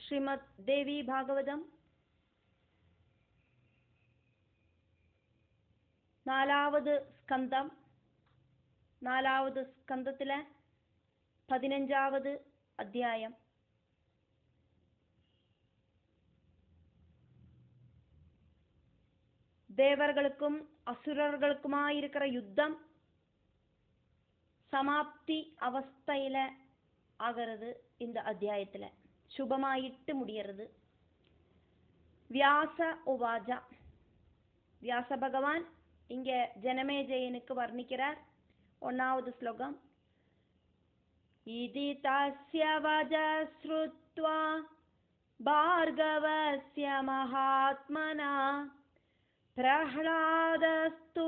ശ്രീമദ് ദേവി ഭാഗവതം നാലാവത് സ്കന്ധത്തിലെ 15ാവത് അധ്യായം. தேவர்களுக்கும் அசுரர்களுக்குமாயிருக்கிற யுத்தம் சமாப்தி அவஸ்தையில ஆகிறது. இந்த அத்தியாயத்துல சுபமாயிட்டு முடியறது. வியாச உவாஜ, வியாச பகவான் இங்க ஜனமேஜயனுக்கு வர்ணிக்கிறார். 1வது ஸ்லோகம். இதி தஸ்ய வஜ ஸ்ருத்வா பார்கவஸ்ய மகாத்மனா பிரஹ்லாதஸ்து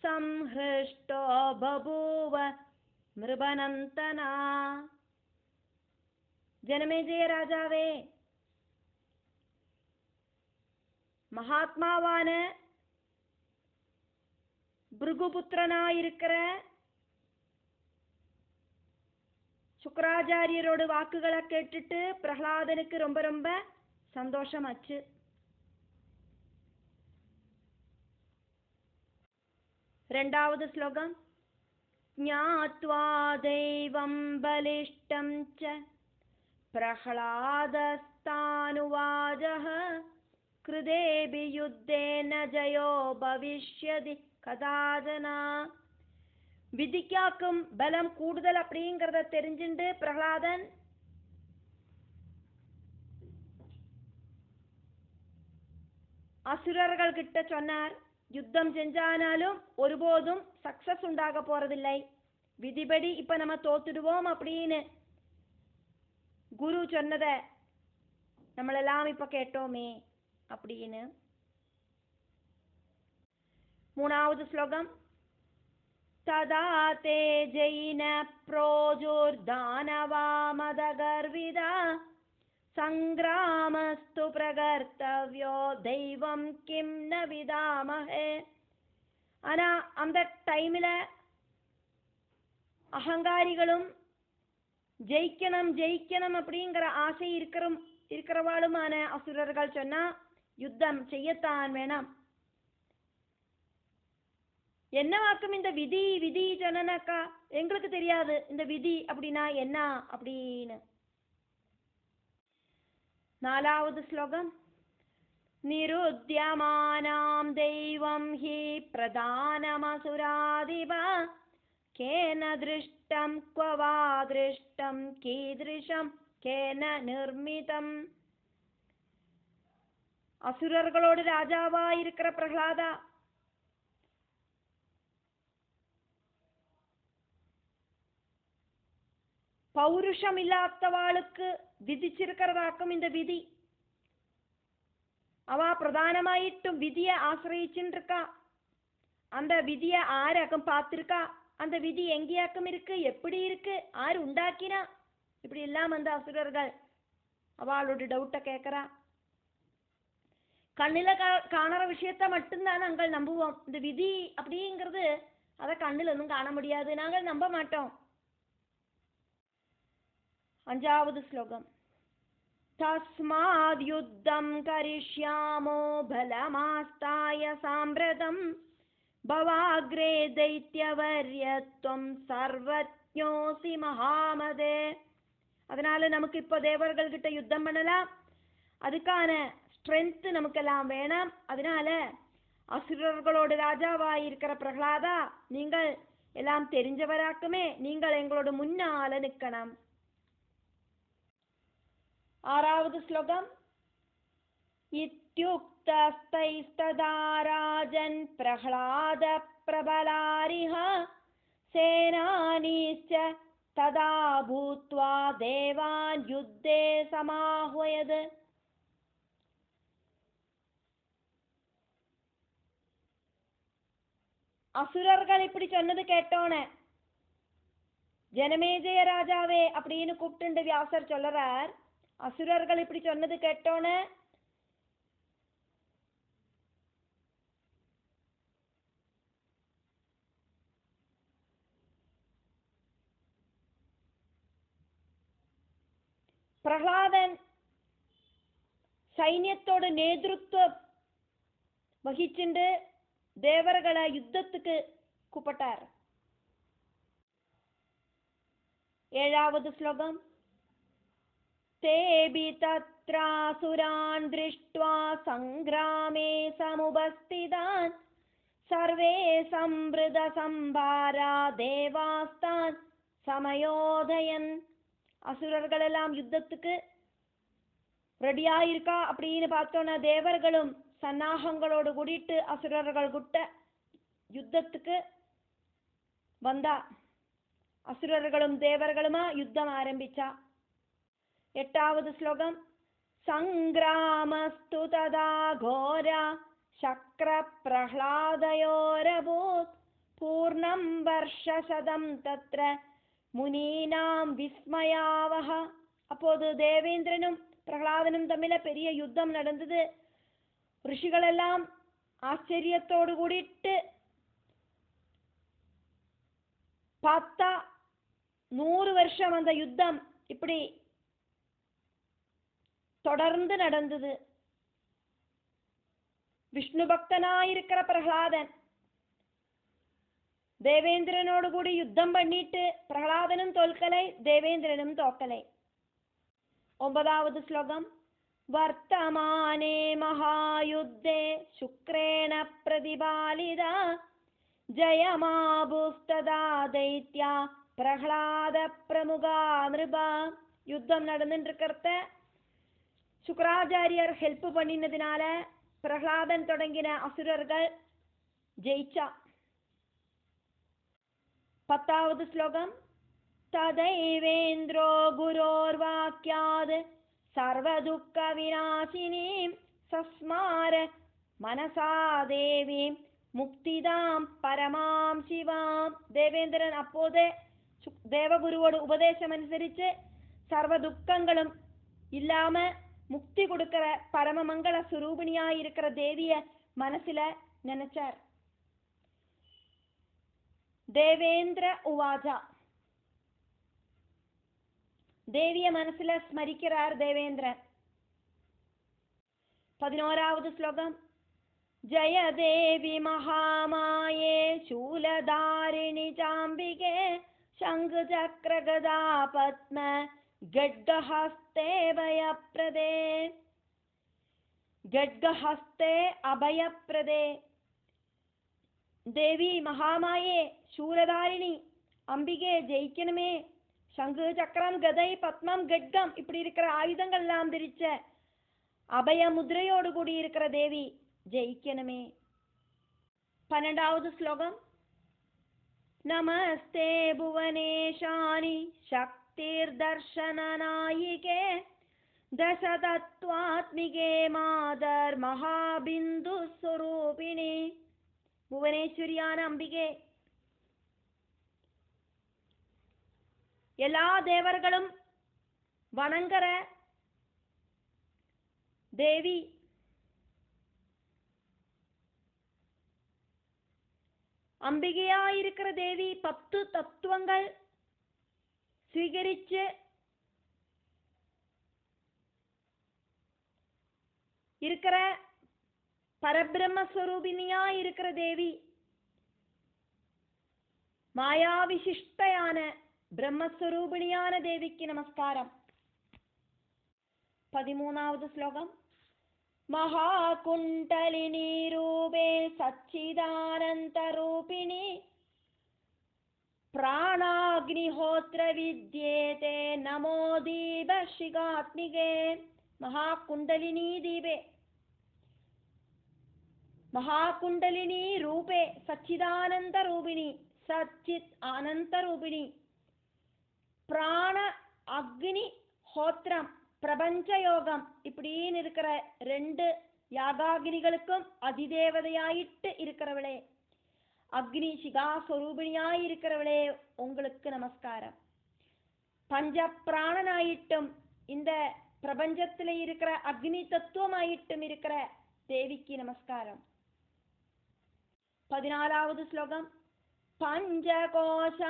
சம்ஹ்ருஷ்டோ பபூவ மிருபனந்தனா. ஜனமேஜய ராஜாவே, மகாத்மாவான பிருகுபுத்திரனாயிருக்கிற சுக்கராச்சாரியரோட வாக்குகளை கேட்டுட்டு பிரஹ்லாதனுக்கு ரொம்ப ரொம்ப சந்தோஷமாச்சு. 2வது ஸ்லோகம். ஞாத்வா தெய்வம் பலிஷ்டம் ச பிரஹ்லாதஸ்தானுவாஜஹ கிருதேபி யுத்தேன ஜயோ பவிஷ்யதி கதாஜனா. விதிக்காக்கும் பலம் கூடுதல் அப்படிங்கிறத தெரிஞ்சுண்டு பிரஹ்லாதன் அசுரர்கள் கிட்ட சொன்னார், யுத்தம் செஞ்சானாலும் ஒருபோதும் சக்சஸ் உண்டாக போறதில்லை, விதிபடி இப்ப நம்ம தோத்துடுவோம் அப்படின்னு குரு சொன்னத நம்மளெல்லாம் இப்ப கேட்டோமே அப்படின்னு. 3வது ஸ்லோகம். ததா தே ஜெயின ப்ரோஜுர்தானவாமதகர்விதா சங்கிராமஸ்து பிரகர்த்தவ்யோ தெய்வம் கிம் ந விதாமஹே. ஆனா அந்த டைம்ல அகங்காரிகளும் ஜெயிக்கணும் அப்படிங்கிற ஆசை இருக்கிறவாளுமான அசுரர்கள் சொன்னா யுத்தம் செய்யத்தான் வேணாம். என்னவாக்கும் இந்த விதி சொன்னாக்கா எங்களுக்கு தெரியாது இந்த விதி அப்படின்னா என்ன அப்படின்னு. 4வது ஸ்லோகம். நிருத்யமானாம் தெய்வம் ஹி பிரதானமசுராதிபா கேன திருஷ்டம் க்வவா திருஷ்டம் கீதிருஷம் கேன நிர்மிதம். அசுரர்களோடு ராஜாவா இருக்கிற பிரஹ்லாதா, பௌருஷம் இல்லாதவாளுக்கு விதிச்சிருக்கிறதாக்கும் இந்த விதி. அவ பிரதானமாயிட்டும் விதியை ஆசிரியிச்சுருக்கா. அந்த விதியை ஆராக்கும் பார்த்திருக்கா. அந்த விதி எங்கேயாக்கும் இருக்கு, எப்படி இருக்கு, ஆறு உண்டாக்கினா, இப்படி எல்லாம் அந்த அசுரர்கள் அவளோட டவுட்டை கேட்கறா. கண்ணில காணற விஷயத்த மட்டும்தான் நாங்கள் நம்புவோம். இந்த விதி அப்படிங்கிறது அதை கண்ணில் ஒன்றும் காண முடியாது, நாங்கள் நம்ப மாட்டோம். 5வது ஸ்லோகம். தஸ்மாத் யுத்தம் கரிஷ்யாமோ பலமாஸ்தாய சாம்பிரதம் பவாக்ரே தைத்யவர்யத்வம் சர்வஜ்ஞோசி மகாமதே. அதனால நமக்கு இப்போ தேவர்கள் கிட்ட யுத்தம் பண்ணலாம், அதுக்கான ஸ்ட்ரென்த் நமக்கெல்லாம் வேணாம். அதனால அசுரர்களோட ராஜாவாயிருக்கிற பிரஹ்லாதா, நீங்கள் எல்லாம் தெரிஞ்சவராக்குமே, நீங்கள் எங்களோட முன்னால நிற்கணும். 6வது ஸ்லோகம். இத்யுக்தஸ்தைஸ்ததா ராஜன் பிரஹ்லாத பிரபலாரிஹ சேனானீஸ்ச ததா பூத்வா தேவான் யுத்தே சமாஹ்வயத். அசுரர்கள் இப்படி சொன்னது கேட்டோனே, ஜனமேஜய ராஜாவே அப்படின்னு கூப்பிட்டு வியாசர் சொல்றார். அசுரர்கள் இப்படி சொன்னது கேட்டோனே பிரஹ்லாதன் സൈന്യത്തോട് നേതൃത്വം വഹിച്ചിട്ട് ദേവർകളെ യുദ്ധத்துக்கு കൂപ്പട്ടാർ. 7வது ശ്ലോകം. തേബി തത്രാസുരാൻ ദൃഷ്ട്വാ സംഗ്രാമേ സമുപസ്ഥിതാൻ സർവേ സംവൃത സംഭാരാ ദേവാസ്താൻ സമയോദയൻ. அசுரர்களெல்லாம் யுத்தத்துக்கு ரெடியா இருக்கா அப்படின்னு பார்த்தோன்னா தேவர்களும் சன்னாகங்களோடு கூடிட்டு அசுரர்கள் குட்ட யுத்தத்துக்கு வந்தா. அசுரர்களும் தேவர்களுமா யுத்தம் ஆரம்பிச்சா. 8வது ஸ்லோகம். சங்கிராமஸ்து ததா கோரா சக்ர பிரஹ்லாதயோரபூத் பூர்ணம் வர்ஷசதம் தத்ர முனீனாம் விஸ்மயாவஹ. அப்போது தேவேந்திரனும் பிரகலாதனும் தம்மில பெரிய யுத்தம் நடந்தது. ரிஷிகளெல்லாம் ஆச்சரியத்தோடு கூடிட்டு பார்த்தா 100 வருஷம் அந்த யுத்தம் இப்படி தொடர்ந்து நடந்தது. விஷ்ணு பக்தனாயிருக்கிற பிரகலாதன் தேவேந்திரனோடு கூடி யுத்தம் பண்ணிட்டு பிரகலாதனும் தோல்கலை, தேவேந்திரனும் தோக்கலை. 9வது ஸ்லோகம். வர்த்தமானே மகாயுத்தே சுக்ரேண பிரதிபாலிதா ஜயமாபுஸ்ததா தைத்யா பிரஹ்லாத பிரமுகா நிருபா. யுத்தம் நடந்துருக்கிறத சுக்கராச்சாரியர் ஹெல்ப் பண்ணினதுனால பிரஹ்லாதன் தொடங்கின அசுரர்கள் ஜெயிச்சா. 10வது ஸ்லோகம். ததைவேந்திரோ குரோர்வாக்யாத் சர்வதுக்க விநாசினீம் சஸ்மார மனசா தேவீம் முக்திதாம் பரமாம் சிவாம். தேவேந்திரன் அப்போதே தேவகுருவோட உபதேசம் அனுசரிச்சு சர்வ துக்கங்களும் இல்லாம முக்தி கொடுக்கிற பரமமங்கள சுரூபிணியாயிருக்கிற தேவிய மனசுல நினைச்சார். தேவேந்திர உவாஜா. தேவிய மனசுல ஸ்மரிக்கிறார் தேவேந்திரன். 11வது ஸ்லோகம். ஜய தேவி மகாமாயே சூலதாரிணி சாம்பிகே சங்கு சக்கர கதா பத்ம கட்கஹஸ்தே அபயப்ரதே. கட்கஹஸ்தே அபயப்ரதே. தேவி மகாமாயே சூலதாரிணி அம்பிகே ஜெயிக்கணுமே. சங்கு சக்கரம் கதை பத்மம் கட்கம் இப்படி இருக்கிற ஆயுதங்கள் எல்லாம் திரிச்ச அபய முதிரையோடு கூடி இருக்கிற தேவி ஜெயிக்கணுமே. 12வது ஸ்லோகம். நமஸ்தே புவனேஷானி சக்திர் தர்ஷனநாயிகே தசதத்வாத்மிகே மாதர் மகாபிந்து ஸ்வரூபிணி. புவனேஸ்வரியான அம்பிகே, எல்லா தேவர்களும் வணங்குற தேவி. அம்பிகையாயிருக்கிற தேவி 10 தத்துவங்கள் ஸ்வீகரிச்சு இருக்கிற பரபிரம்மஸ்வரூபிணியா இருக்கிற தேவி. மாயாவிசிஷ்டையான பிரம்மஸ்வரூபிணியான தேவிக்கு நமஸ்காரம். 13வது ஸ்லோகம். மகாகுண்டலினி ரூபே சச்சிதானந்த ரூபிணி பிராணாக்னிஹோத்ர வித்யேதே நமோ தீப சிகாத்மிகே. மகாகுண்டலினி தீபே, மகாகுண்டலினி ரூபே சச்சிதானந்த ரூபிணி, சச்சித் ஆனந்த ரூபிணி, பிராண அக்னி ஹோத்ரம் பிரபஞ்ச யோகம் இப்படின்னு இருக்கிற 2 யாகாகினிகளுக்கும் அதிதேவதையாயிட்டு இருக்கிறவளே, அக்னி சிகா ஸ்வரூபிணியாய் இருக்கிறவளே உங்களுக்கு நமஸ்காரம். பஞ்ச பிராணனாயிட்டும் இந்த பிரபஞ்சத்திலே இருக்கிற அக்னி தத்துவமாயிட்டும் இருக்கிற தேவிக்கு நமஸ்காரம். 14வது ஸ்லோகம். பஞ்சகோஷாந்தரகதே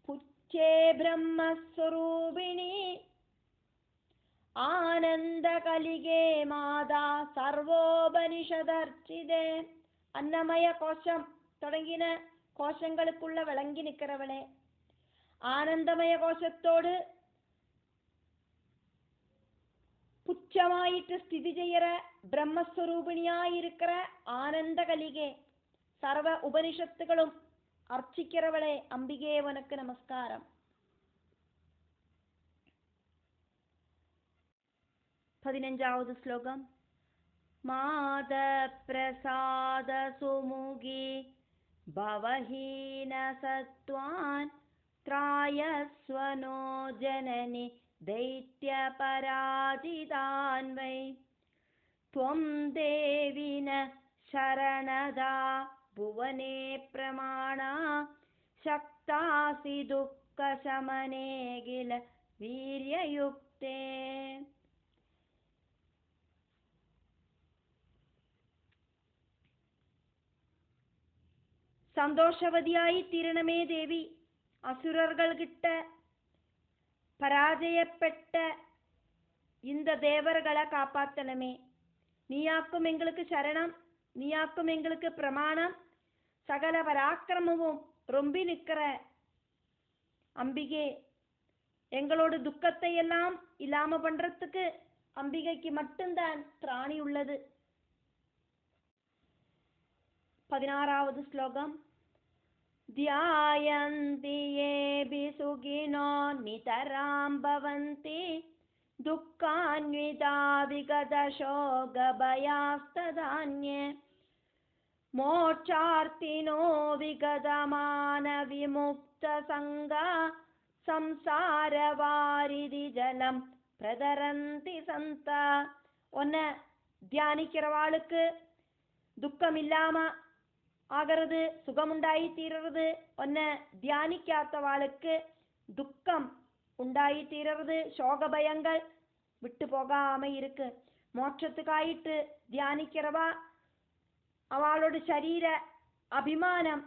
புச்சே பிரம்மஸ்வரூபிணி കലികേ മാതാ സർവോപനിഷദർച്ചിതേ. അന്നമയ കോശം തുടങ്ങിന കോശങ്ങൾക്കുള്ള വിളങ്ങി നിൽக்கிறവളെ, ആനന്ദമയ കോശത്തോട് പുച്ഛമായിട്ട് സ്ഥിതി ചെയ്യற ബ്രഹ്മസ്വരൂപിണിയായിരിக்கிற ആനന്ദ കലികെ, സർവ ഉപനിഷത്തുകളും അർച്ചിக்கிறവളെ അംബികേ ഉനക്ക് നമസ്കാരം. 15ാவது ശ്ലോകം. മാതപ്രസാദ സുമുഖി ഭവഹീന സത്വാൻ ത്രായസ്വനോ ജനനി ദൈത്യപരാജിതാൻ വൈ. ത്വം ദേവിന ശരണദാ ഭുവനേ പ്രമാണ ശക്താസി ദുഃഖശമനേ കില വീര്യയുക്തേ. സന്തോഷവതിയായി തീരണമേ ദേവി. അസുരർകിட்ட பராஜயப்பட்ட இந்த தேவர்களை காப்பாத்தனமே. நீயாக்கும் எங்களுக்கு சரணம், நீயாக்கும் எங்களுக்கு பிரமாணம். சகல பராக்கிரமமும் ரொம்பி நிற்கிற அம்பிகே, எங்களோட துக்கத்தை எல்லாம் இல்லாம பண்றதுக்கு அம்பிகைக்கு மட்டும்தான் திராணி உள்ளது. 16வது ஸ்லோகம். ധ്യായന്തി യേഭി സുഖിനോ നിതരാം ഭവന്തി ദുഃഖാന്വിതാ വിഗത ശോകഭയാസ്തദാന്യേ. മോക്ഷാർത്ഥിനോ വിഗതമാന വിമുക്ത സംഗ സംസാരവാരിധി ജലം പ്രതരന്തി സന്ത. ഒന്നെ தியானிக்கிறவாளுக்கு துக்கம் இல்லாம ஆகிறது, சுகமுண்டாயி தீர்றது. ஒன்ன தியானிக்காதவாளுக்கு துக்கம் உண்டாயி தீர்றது, சோக பயங்கள் விட்டு போகாம இருக்கு. மோட்சத்துக்காயிட்டு தியானிக்கிறவா அவளோட சரீர அபிமானம்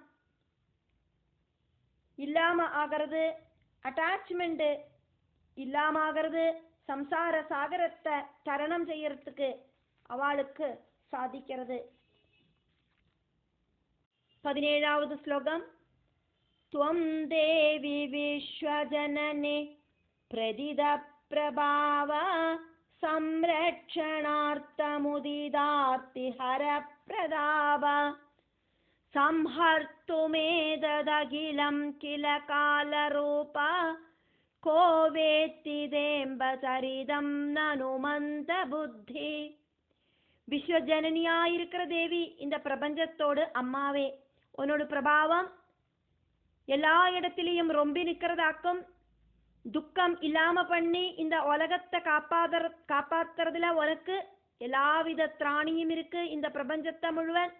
இல்லாம ஆகிறது, அட்டாச்மெண்ட் இல்லாம ஆகிறது. சம்சார சாகரத்தை தரணம் செய்யறதுக்கு அவளுக்கு சாதிக்கிறது. 17வது ശ്ലോകം. ത്വം ദേവി വിശ്വജനനി പ്രദിത പ്രഭാവ സംരക്ഷണാർത്ഥമുദിതാർത്തി ഹരപ്രതാപ. സംഹർത്തുമേതദഖിലം കില കാലരൂപ കോ വേത്തി ദേംബചരിതം നനുമന്ത ബുദ്ധി. விஸ்வஜனனியாயிருக்கிற தேவி, இந்த பிரபஞ்சத்தோடு அம்மாவே, உன்னோட பிரபாவம் எல்லா இடத்திலையும் ரொம்பி நிற்கிறதாக்கும். துக்கம் இல்லாம பண்ணி இந்த உலகத்தை காப்பாத்துறதுல உனக்கு எல்லாவித திராணியும் இருக்கு. இந்த பிரபஞ்சத்தை முழுவன்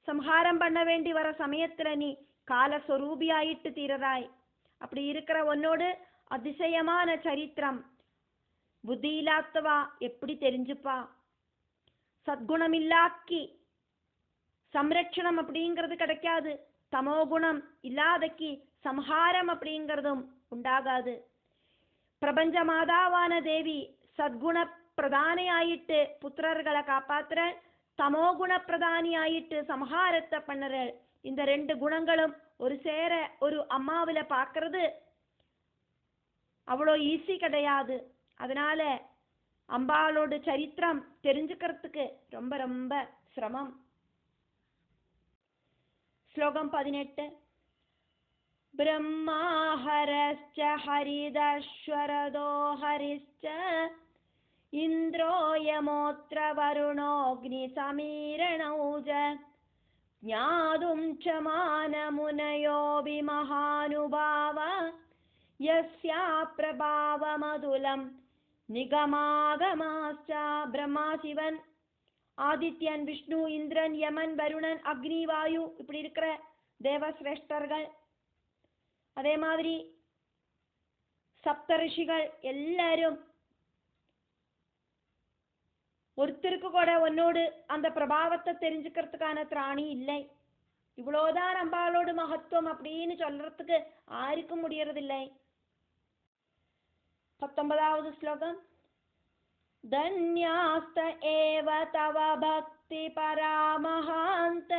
சம்ஹாரம் பண்ண வேண்டி வர சமயத்துல நீ காலஸ்வரூபியாயிட்டு தீரதாய். அப்படி இருக்கிற உன்னோடு அதிசயமான சரித்திரம் புத்தி இல்லாதவா எப்படி தெரிஞ்சுப்பா? சத்குணமில்லாக்கி சம்ரட்சணம் அப்படிங்கிறது கிடைக்காது. தமோகுணம் இல்லாதக்கி சம்ஹாரம் அப்படிங்கிறதும் உண்டாகாது. பிரபஞ்ச மாதாவான தேவி சத்குண பிரதானி ஆயிட்டு புத்திரர்களை காப்பாத்துற, தமோகுண பிரதானி ஆயிட்டு சம்ஹாரத்தை பண்ணுற. இந்த ரெண்டு குணங்களும் ஒரு சேர ஒரு அம்மாவில பார்க்கறது அவ்வளோ ஈஸி கிடையாது. அதனால அம்பாளோட சரித்திரம் தெரிஞ்சுக்கிறதுக்கு ரொம்ப ரொம்ப சிரமம். ஸ்லோகம் 18. பிரம்மாஹரஸ்ச ஹரிதஸ்வரதோ ஹரிஸ்ச இந்திரோ யமோத்ர வருணோக்னி சமீரணௌஜ ஞாதும் ச மானமுனயோபி மகானுபாவ யஸ்யா பிரபாவமதுலம் நிகமாகமாச்ச. பிரம்மா, சிவன், ஆதித்யன், விஷ்ணு, இந்திரன், யமன், வருணன், அக்னி, வாயு இப்படி இருக்கிற தேவசிரேஷ்டர்கள், அதே மாதிரி சப்த ரிஷிகள் எல்லாரும் ஒருத்தருக்கு கூட உன்னோடு அந்த பிரபாவத்தை தெரிஞ்சுக்கிறதுக்கான திராணி இல்லை. இவ்வளோதான் அம்பாளோட மகத்துவம் அப்படின்னு சொல்றதுக்கு யாருக்கும் முடியறதில்லை. 19வது ஸ்லோகம். धन्यास्त एव तव भक्ति परामहान्त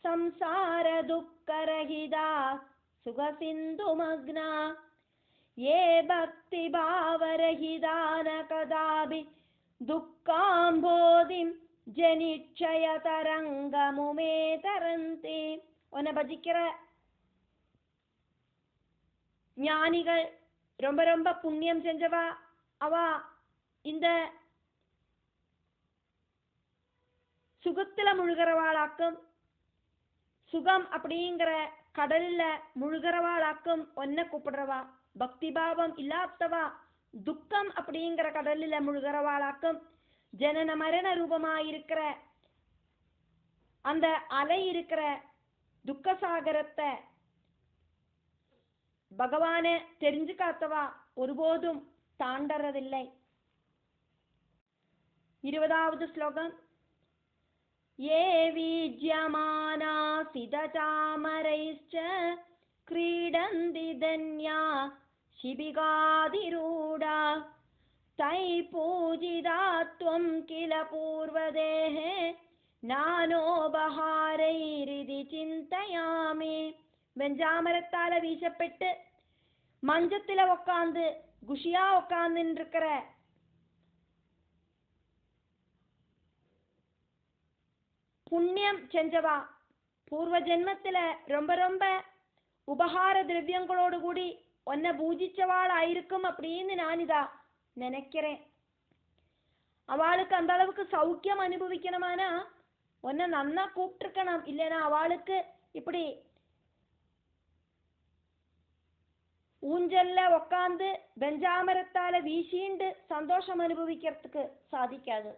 संसार दुःखरहिता सुखसिन्धुमग्ना ये भक्ति भावरहिता न कदापि दुःखाम्बोधिं जनिक्षयतरङ्गमुमे तरन्ति. உன்னை பஜிக்கிற ஞானிகள் ரொம்ப ரொம்ப புண்ணியம் செஞ்சவா. அவா இந்த சுகத்துல முழுகிறவாளாக்கும், சுகம் அப்படிங்கிற கடல்ல முழுகிறவாளாக்கும் ஒன்ன கூப்பிடுறவா. பக்தி பாவம் இல்லாதவா துக்கம் அப்படிங்கிற கடலில முழுகிறவாளாக்கும். ஜனன மரண ரூபமாயிருக்கிற அந்த அலை இருக்கிற துக்கசாகரத்தை பகவானை தெரிஞ்சுக்காத்தவா ஒருபோதும் தாண்டறதில்லை. 20வது ஸ்லோகம். ये वीज्यमाना सितचामरैश्च क्रीडन्ति धन्या शिबिकाधिरूढा तै पूजिता त्वं किल पूर्वदेः नानोपहारैरिति चिन्तयामि. வெஞ்சாமரத்தால வீசப்பட்டு மஞ்சத்துல உக்காந்து குஷியா உக்காந்துன்னு இருக்கிற புண்ணியம் செஞ்சவா, பூர்வ ஜென்மத்துல ரொம்ப ரொம்ப உபகார திரவியங்களோடு கூடி உன்னை பூஜிச்சவாள் ஆயிருக்கும் அப்படின்னு நான் இதா நினைக்கிறேன். அவளுக்கு அந்த அளவுக்கு சௌக்கியம் அனுபவிக்கணுமானா உன்னை நன்னா கூப்பிட்டுருக்கணும். இல்லைன்னா அவளுக்கு இப்படி ஊஞ்சல்ல உக்காந்து வெஞ்சாமரத்தால வீசிண்டு சந்தோஷம் அனுபவிக்கிறதுக்கு சாதிக்காது.